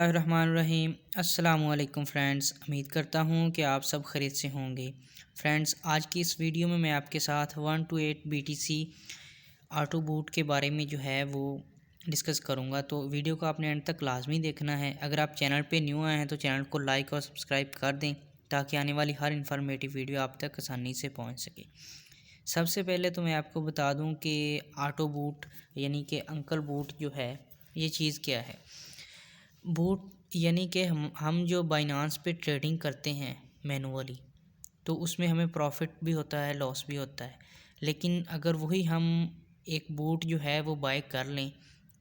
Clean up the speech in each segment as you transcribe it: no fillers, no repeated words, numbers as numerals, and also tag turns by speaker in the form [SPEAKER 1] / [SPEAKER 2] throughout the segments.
[SPEAKER 1] रहमान अस्सलामुअलैकुम फ्रेंड्स। उम्मीद करता हूँ कि आप सब खैरियत से होंगे। फ्रेंड्स, आज की इस वीडियो में मैं आपके साथ 1 to 8 BTC ऑटो बूट के बारे में जो है वो डिस्कस करूँगा। तो वीडियो को आपने एंड तक लाजमी देखना है। अगर आप चैनल पे न्यू आए हैं तो चैनल को लाइक और सब्सक्राइब कर दें ताकि आने वाली हर इन्फॉर्मेटिव वीडियो आप तक आसानी से पहुँच सके। सबसे पहले तो मैं आपको बता दूँ कि ऑटो बूट यानी कि अंकल बूट जो है ये चीज़ क्या है। बूट यानी कि हम जो बाइनांस पे ट्रेडिंग करते हैं मैनुअली, तो उसमें हमें प्रॉफिट भी होता है, लॉस भी होता है। लेकिन अगर वही हम एक बूट जो है वो बाय कर लें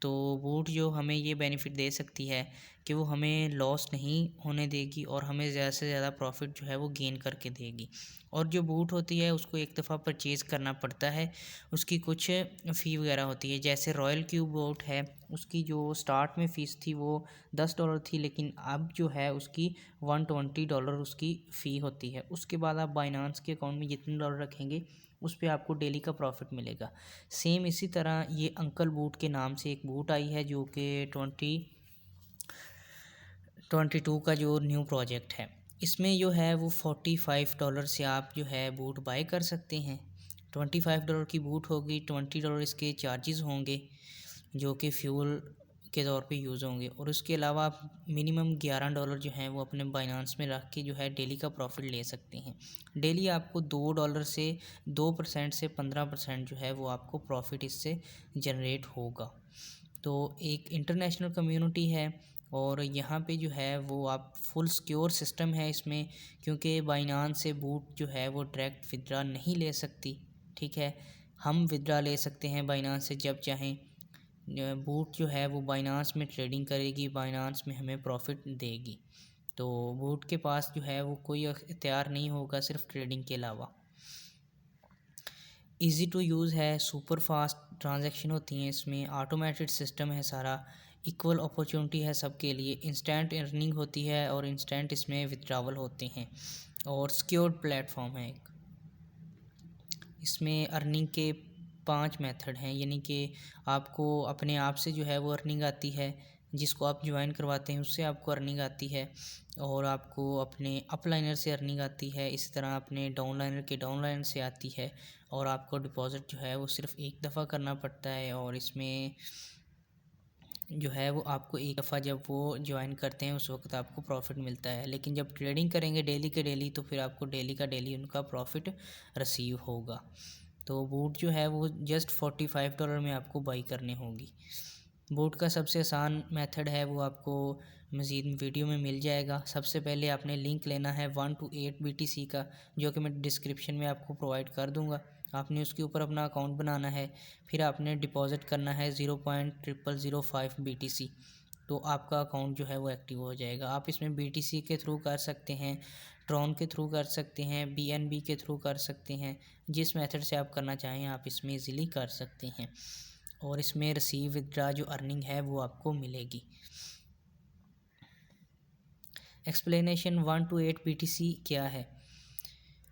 [SPEAKER 1] तो बूट जो हमें ये बेनिफिट दे सकती है कि वो हमें लॉस नहीं होने देगी और हमें ज़्यादा से ज़्यादा प्रॉफिट जो है वो गेन करके देगी। और जो बूट होती है उसको एक दफ़ा परचेज़ करना पड़ता है, उसकी कुछ फ़ी वगैरह होती है। जैसे रॉयल क्यूब बूट है, उसकी जो स्टार्ट में फ़ीस थी वो $10 थी, लेकिन अब जो है उसकी $120 उसकी फ़ी होती है। उसके बाद आप बाइनांस के अकाउंट में जितने डॉलर रखेंगे उस पे आपको डेली का प्रॉफिट मिलेगा। सेम इसी तरह ये अंकल बूट के नाम से एक बूट आई है जो कि 2022 का जो न्यू प्रोजेक्ट है। इसमें जो है वो $45 से आप जो है बूट बाय कर सकते हैं। $25 की बूट होगी, $20 इसके चार्जेस होंगे जो कि फ्यूल के तौर पे यूज़ होंगे, और उसके अलावा आप मिनिमम $11 जो हैं वो अपने बाइनांस में रख के जो है डेली का प्रॉफिट ले सकते हैं। डेली आपको $2 से 2% से 15% जो है वो आपको प्रॉफिट इससे जनरेट होगा। तो एक इंटरनेशनल कम्युनिटी है और यहाँ पे जो है वो आप फुल सिक्योर सिस्टम है इसमें, क्योंकि बाइनांस से बूट जो है वो डायरेक्ट विड्रा नहीं ले सकती। ठीक है, हम विड्रा ले सकते हैं बाइनांस से जब चाहें। बूट जो है वो बाइनांस में ट्रेडिंग करेगी, बाइनांस में हमें प्रॉफिट देगी। तो बूट के पास जो है वो कोई इख्तियार नहीं होगा सिर्फ ट्रेडिंग के अलावा। इजी टू यूज़ है, सुपर फास्ट ट्रांजैक्शन होती हैं इसमें, ऑटोमेटेड सिस्टम है सारा, इक्वल अपॉर्चुनिटी है सबके लिए, इंस्टेंट अर्निंग होती है और इंस्टेंट इसमें विथड्रावल होते हैं, और सिक्योर्ड प्लेटफॉर्म है एक। इसमें अर्निंग के 5 मेथड हैं, यानी कि आपको अपने आप से जो है वो अर्निंग आती है, जिसको आप ज्वाइन करवाते हैं उससे आपको अर्निंग आती है, और आपको अपने अपलाइनर से अर्निंग आती है, इसी तरह अपने डाउनलाइनर के डाउनलाइनर से आती है, और आपको डिपॉज़िट जो है वो सिर्फ एक दफ़ा करना पड़ता है। और इसमें जो है वो आपको एक दफ़ा जब वो ज्वाइन करते हैं उस वक्त आपको प्रॉफिट मिलता है, लेकिन जब ट्रेडिंग करेंगे डेली के डेली तो फिर आपको डेली का डेली उनका प्रॉफिट रिसीव होगा। तो बूट जो है वो जस्ट $45 में आपको बाई करने होगी। बूट का सबसे आसान मेथड है वो आपको मज़ीद वीडियो में मिल जाएगा। सबसे पहले आपने लिंक लेना है 1 to 8 BTC का, जो कि मैं डिस्क्रिप्शन में आपको प्रोवाइड कर दूंगा। आपने उसके ऊपर अपना अकाउंट बनाना है, फिर आपने डिपॉज़िट करना है 0.0005 BTC, तो आपका अकाउंट जो है वो एक्टिव हो जाएगा। आप इसमें BTC के थ्रू कर सकते हैं, ट्रॉन के थ्रू कर सकते हैं, BNB के थ्रू कर सकते हैं, जिस मेथड से आप करना चाहें आप इसमें ईज़िली कर सकते हैं, और इसमें रिसीव विदड्रा जो अर्निंग है वो आपको मिलेगी। एक्सप्लेनेशन 1 to 8 BTC क्या है।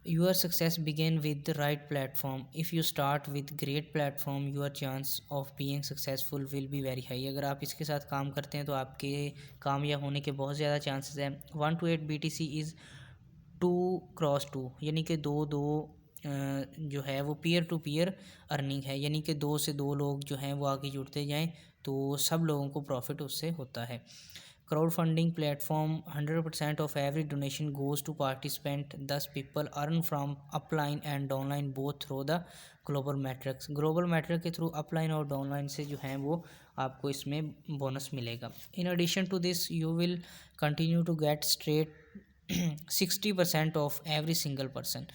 [SPEAKER 1] Your success begin with the right platform. If you start with great platform, your chance of being successful will be very high. अगर आप इसके साथ काम करते हैं तो आपके कामयाब होने के बहुत ज़्यादा चांसेस हैं। 1 to 8 BTC इज़ 2x2, यानी कि दो दो जो है वो पीयर टू पीयर अर्निंग है, यानी कि 2 से 2 लोग जो हैं वो आगे जुड़ते जाएं तो सब लोगों को प्रॉफिट उससे होता है। Crowd funding platform, 100% of every donation goes to participant, 10 people earn from upline and downline both through the global matrix. Global matrix के थ्रू अपलाइन और डाउनलाइन से जो है वो आपको इसमें बोनस मिलेगा। In addition to this you will continue to get straight 60% of every single person.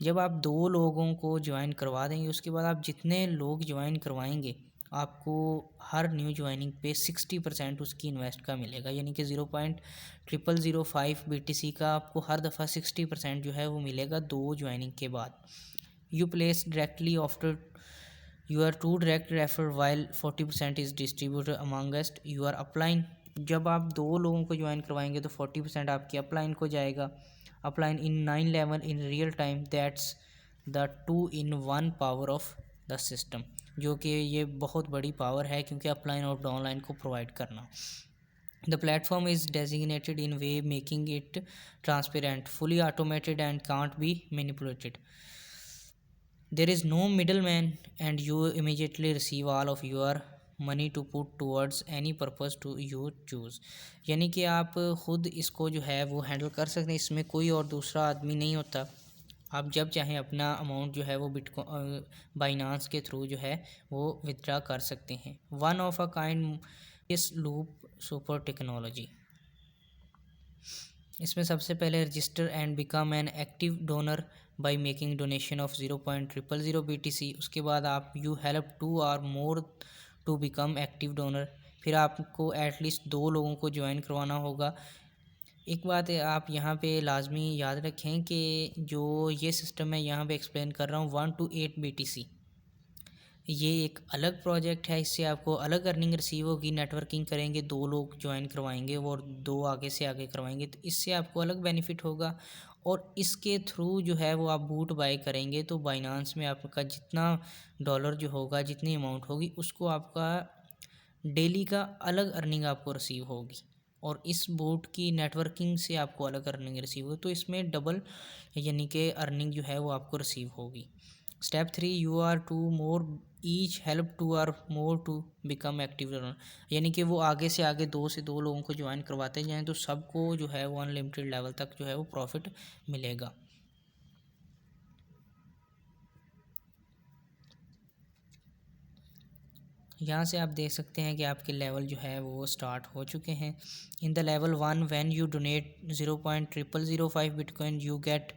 [SPEAKER 1] जब आप 2 लोगों को ज्वाइन करवा देंगे उसके बाद आप जितने लोग ज्वाइन करवाएंगे आपको हर न्यू ज्वाइनिंग पे 60% उसकी इन्वेस्ट का मिलेगा, यानी कि 0.0005 BTC का आपको हर दफ़ा 60% जो है वो मिलेगा 2 ज्वाइनिंग के बाद। You place directly after your two direct refer while 40% is distributed amongst your upline. जब आप 2 लोगों को ज्वाइन करवाएंगे तो 40% आपकी अपलाइन को जाएगा। Upline in 9 level in real time, that's the 2-in-1 power of the system, जो कि ये बहुत बड़ी पावर है क्योंकि अपलाइन और डाउनलाइन को प्रोवाइड करना। The platform is designated in way making it transparent, fully automated and can't be manipulated. There is no middleman and you immediately receive all of your money to put towards any purpose to you choose. यानी कि आप खुद इसको जो है वो handle कर सकते हैं, इसमें कोई और दूसरा आदमी नहीं होता। आप जब चाहें अपना अमाउंट जो है वो बाइनांस के थ्रू जो है वो विथड्रा कर सकते हैं। वन ऑफ अ काइंड इस लूप सुपर टेक्नोलॉजी। इसमें सबसे पहले register and become an active donor by making donation of 0.000 BTC। उसके बाद आप you help two or more to become active donor. फिर आपको एटलीस्ट 2 लोगों को ज्वाइन करवाना होगा। एक बात है आप यहाँ पे लाजमी याद रखें कि जो ये सिस्टम है यहाँ पे एक्सप्लेन कर रहा हूँ 1 to 8 BTC, ये एक अलग प्रोजेक्ट है। इससे आपको अलग अर्निंग रिसीव होगी। नेटवर्किंग करेंगे, 2 लोग ज्वाइन करवाएंगे और 2 आगे से आगे करवाएंगे, तो इससे आपको अलग बेनिफिट होगा। और इसके थ्रू जो है वो आप बूट बाय करेंगे तो बाइनांस में आपका जितना डॉलर जो होगा, जितनी अमाउंट होगी, उसको आपका डेली का अलग अर्निंग आपको रिसीव होगी। और इस बूट की नेटवर्किंग से आपको अलग अर्निंग रिसीव होगी, तो इसमें डबल यानी कि अर्निंग जो है वो आपको रिसीव होगी। Step 3 you are two more each help two or more to become active runner. यानी कि वो आगे से आगे 2 से 2 लोगों को ज्वाइन करवाते जाएँ तो सबको जो है वो अनलिमिटेड लेवल तक जो है वो प्रॉफिट मिलेगा। यहाँ से आप देख सकते हैं कि आपके लेवल जो है वो स्टार्ट हो चुके हैं। In the level 1 when you donate 0.0005 bitcoin you get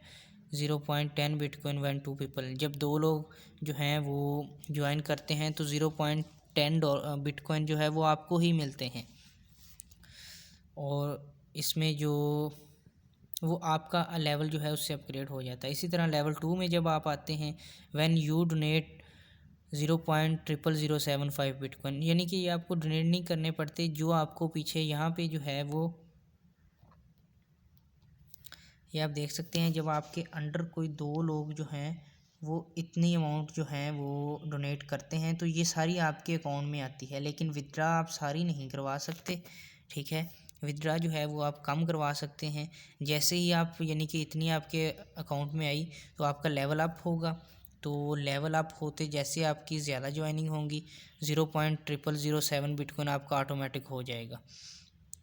[SPEAKER 1] 0.10 bitcoin when 2 people. जब 2 लोग जो हैं वो ज्वाइन करते हैं तो 0.10 बिटकॉइन जो है वो आपको ही मिलते हैं। और इसमें जो वो आपका लेवल जो है उससे अपग्रेड हो जाता है। इसी तरह लेवल 2 में जब आप आते हैं व्हेन यू डोनेट 0.0075 बिटकॉइन, यानी कि ये आपको डोनेट नहीं करने पड़ते। जो आपको पीछे यहाँ पे जो है वो ये आप देख सकते हैं, जब आपके अंडर कोई 2 लोग जो हैं वो इतनी अमाउंट जो है वो डोनेट करते हैं तो ये सारी आपके अकाउंट में आती है। लेकिन विथड्रा आप सारी नहीं करवा सकते, ठीक है। विथड्रा जो है वो आप कम करवा सकते हैं। जैसे ही आप यानी कि इतनी आपके अकाउंट में आई तो आपका लेवल अप होगा। तो लेवल अप होते जैसे आपकी ज़्यादा ज्वाइनिंग होंगी 0.0007 बिटकॉइन आपका ऑटोमेटिक हो जाएगा।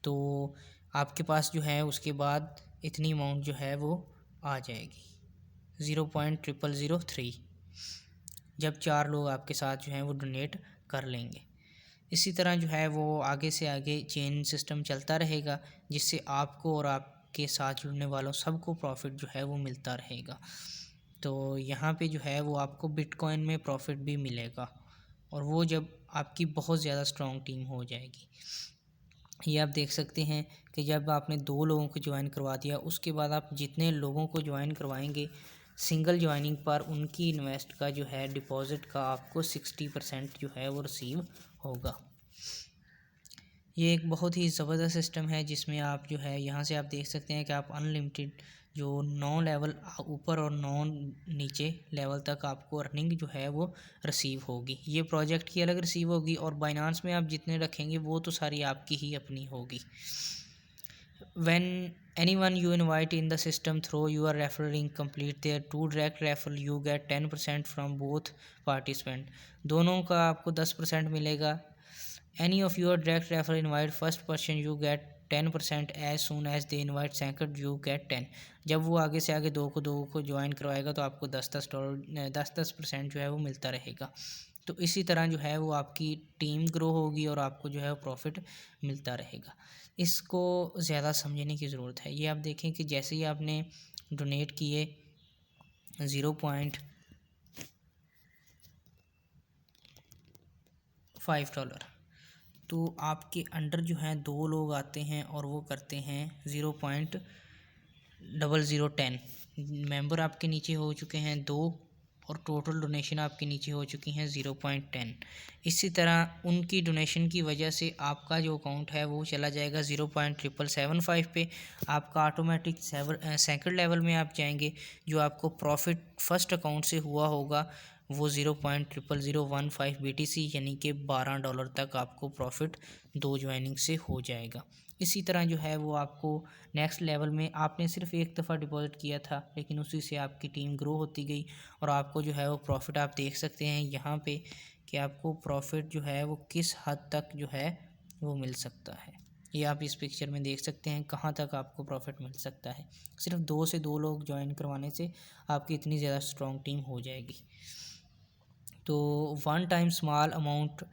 [SPEAKER 1] तो आपके पास जो है उसके बाद इतनी अमाउंट जो है वो आ जाएगी 0.0003 जब 4 लोग आपके साथ जो हैं वो डोनेट कर लेंगे। इसी तरह जो है वो आगे से आगे चेन सिस्टम चलता रहेगा जिससे आपको और आपके साथ जुड़ने वालों सबको प्रॉफिट जो है वो मिलता रहेगा। तो यहाँ पे जो है वो आपको बिटकॉइन में प्रॉफिट भी मिलेगा और वो जब आपकी बहुत ज़्यादा स्ट्रॉन्ग टीम हो जाएगी। ये आप देख सकते हैं कि जब आपने 2 लोगों को ज्वाइन करवा दिया उसके बाद आप जितने लोगों को ज्वाइन करवाएंगे सिंगल ज्वाइनिंग पर उनकी इन्वेस्ट का जो है डिपॉज़िट का आपको 60% जो है वो रिसीव होगा। ये एक बहुत ही ज़बरदस्त सिस्टम है जिसमें आप जो है यहाँ से आप देख सकते हैं कि आप अनलिमिटेड जो 9 लेवल ऊपर और 9 नीचे लेवल तक आपको अर्निंग जो है वो रिसीव होगी। ये प्रोजेक्ट की अलग रिसीव होगी और बाइनांस में आप जितने रखेंगे वो तो सारी आपकी ही अपनी होगी। When anyone you invite in the system through your referring complete their 2 direct referral you get 10% from both participant। दोनों का आपको 10% मिलेगा। Any of your direct referral invite first person you get 10% as soon as they invite second you get 10। जब वो आगे से आगे 2 को ज्वाइन करवाएगा तो आपको 10% जो है वो मिलता रहेगा। तो इसी तरह जो है वो आपकी टीम ग्रो होगी और आपको जो है प्रॉफिट मिलता रहेगा। इसको ज़्यादा समझने की ज़रूरत है। ये आप देखें कि जैसे ही आपने डोनेट किए 0.5 डॉलर तो आपके अंडर जो हैं 2 लोग आते हैं और वो करते हैं 0.0010 मेंबर आपके नीचे हो चुके हैं 2 और टोटल डोनेशन आपके नीचे हो चुकी हैं 0.10। इसी तरह उनकी डोनेशन की वजह से आपका जो अकाउंट है वो चला जाएगा 0.775 पे। आपका ऑटोमेटिक सेकंड लेवल में आप जाएंगे। जो आपको प्रॉफिट फर्स्ट अकाउंट से हुआ होगा वो 0.00015 BTC यानी कि $12 तक आपको प्रॉफिट 2 ज्वाइनिंग से हो जाएगा। इसी तरह जो है वो आपको नेक्स्ट लेवल में आपने सिर्फ एक दफ़ा डिपॉजिट किया था, लेकिन उसी से आपकी टीम ग्रो होती गई और आपको जो है वो प्रॉफिट आप देख सकते हैं यहाँ पे कि आपको प्रॉफिट जो है वो किस हद तक जो है वो मिल सकता है। ये आप इस पिक्चर में देख सकते हैं कहाँ तक आपको प्रॉफिट मिल सकता है। सिर्फ 2 से 2 लोग ज्वाइन करवाने से आपकी इतनी ज़्यादा स्ट्रॉन्ग टीम हो जाएगी। तो one time small amount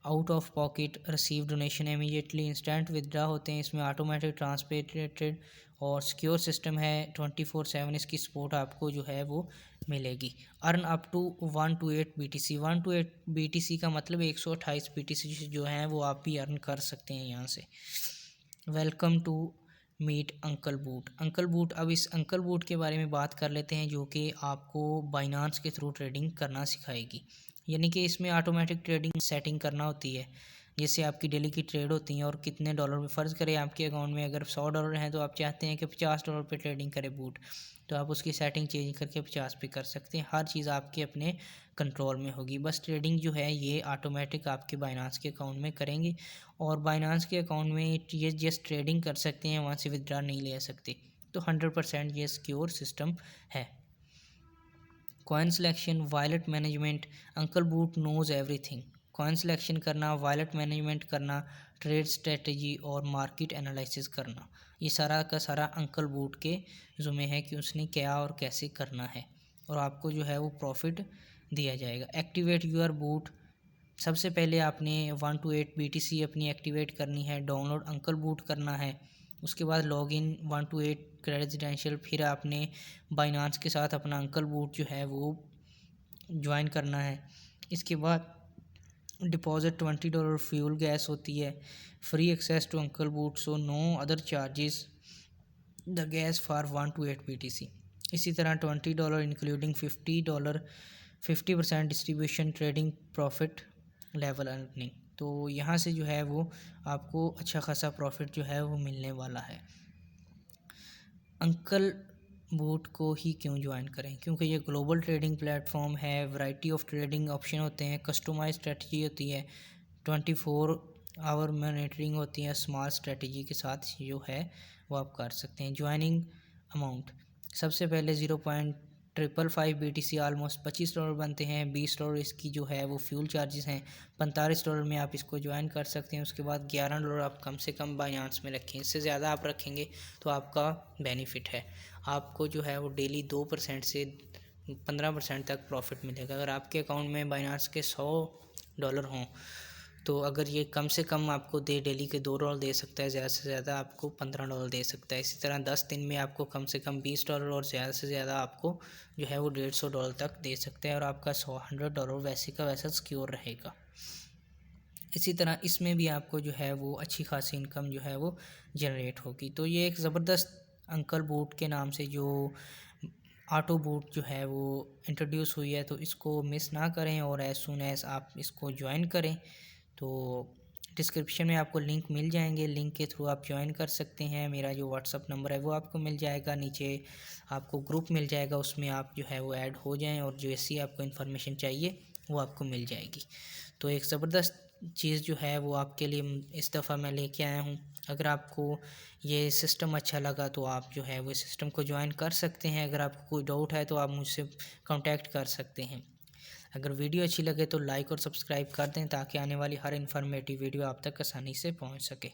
[SPEAKER 1] out of pocket receive donation immediately instant withdraw होते हैं। इसमें ऑटोमेटिक ट्रांसपेरेटेड और सिक्योर सिस्टम है। 24/7 इसकी सपोर्ट आपको जो है वो मिलेगी। Earn up to 128 BTC। 128 BTC का मतलब 128 BTC जो है वो आप भी अर्न कर सकते हैं यहाँ से। Welcome to meet uncle bot. Uncle bot, अब इस अंकल बूट के बारे में बात कर लेते हैं जो कि आपको बाइनांस के थ्रू ट्रेडिंग करना सिखाएगी। यानी कि इसमें ऑटोमेटिक ट्रेडिंग सेटिंग करना होती है, जैसे आपकी डेली की ट्रेड होती हैं और कितने डॉलर में, फ़र्ज़ करें आपके अकाउंट में अगर $100 हैं तो आप चाहते हैं कि $50 पे ट्रेडिंग करे बूट, तो आप उसकी सेटिंग चेंज करके 50 पे कर सकते हैं। हर चीज़ आपके अपने कंट्रोल में होगी। बस ट्रेडिंग जो है ये ऑटोमेटिक आपके बाइनांस के अकाउंट में करेंगे और बाइनांस के अकाउंट में ये जस्ट ट्रेडिंग कर सकते हैं, वहाँ से विदड्रा नहीं ले सकते। तो 100% ये सिक्योर सिस्टम है। Coin selection, wallet management, uncle bot knows everything. Coin selection करना, वॉलेट मैनेजमेंट करना, ट्रेड स्ट्रेटजी और मार्केट एनालिसिस करना, ये सारा का सारा अंकल बूट के ज़ुम्मे है कि उसने क्या और कैसे करना है और आपको जो है वो प्रॉफिट दिया जाएगा। एक्टिवेट यूर बूट, सबसे पहले आपने 128 BTC अपनी एक्टिवेट करनी है, डाउनलोड अंकल बूट करना है, उसके बाद लॉगिन 128 क्रेडेंशियल, फिर आपने बाइनांस के साथ अपना अंकल बूट जो है वो ज्वाइन करना है। इसके बाद डिपॉजिट $20 फ्यूल गैस होती है, free access to uncle bot, so no other charges the gas for 128 BTC। इसी तरह $20 including $50 50% distribution trading profit level earning. तो यहाँ से जो है वो आपको अच्छा खासा प्रॉफिट जो है वो मिलने वाला है। अंकल बूट को ही क्यों ज्वाइन करें? क्योंकि ये ग्लोबल ट्रेडिंग प्लेटफॉर्म है, वैरायटी ऑफ ट्रेडिंग ऑप्शन होते हैं, कस्टमाइज स्ट्रेटजी होती है, 24 आवर मॉनिटरिंग होती है, स्मॉल स्ट्रेटजी के साथ जो है वो आप कर सकते हैं। ज्वाइनिंग अमाउंट, सबसे पहले 0.555 BTC ऑलमोस्ट $25 बनते हैं। $20 इसकी जो है वो फ्यूल चार्जेस हैं। $45 में आप इसको ज्वाइन कर सकते हैं। उसके बाद $11 आप कम से कम बाइनांस में रखें, इससे ज़्यादा आप रखेंगे तो आपका बेनिफिट है। आपको जो है वो डेली 2% से 15% तक प्रॉफिट मिलेगा। अगर आपके अकाउंट में बाइनांस के $100 हों तो अगर ये कम से कम आपको डेली के $2 दे सकता है, ज़्यादा से ज़्यादा आपको $15 दे सकता है। इसी तरह 10 दिन में आपको कम से कम $20 और ज़्यादा से ज़्यादा आपको जो है वो $150 तक दे सकते हैं और आपका $100 वैसे का वैसा सिक्योर रहेगा। इसी तरह इसमें भी आपको जो है वो अच्छी खासी इनकम जो है वो जनरेट होगी। तो ये एक ज़बरदस्त अंकल बूट के नाम से जो ऑटो बूट जो है वो इंट्रोड्यूस हुई है, तो इसको मिस ना करें और एज़ सुन एज़ आप इसको ज्वाइन करें। तो डिस्क्रिप्शन में आपको लिंक मिल जाएंगे, लिंक के थ्रू आप ज्वाइन कर सकते हैं। मेरा जो व्हाट्सअप नंबर है वो आपको मिल जाएगा, नीचे आपको ग्रुप मिल जाएगा, उसमें आप जो है वो ऐड हो जाएं और जैसी आपको इन्फॉर्मेशन चाहिए वो आपको मिल जाएगी। तो एक ज़बरदस्त चीज़ जो है वो आपके लिए इस दफ़ा मैं लेके आया हूँ। अगर आपको ये सिस्टम अच्छा लगा तो आप जो है वो सिस्टम को ज्वाइन कर सकते हैं। अगर आपको कोई डाउट है तो आप मुझसे कांटेक्ट कर सकते हैं। अगर वीडियो अच्छी लगे तो लाइक और सब्सक्राइब कर दें ताकि आने वाली हर इन्फॉर्मेटिव वीडियो आप तक आसानी से पहुंच सके।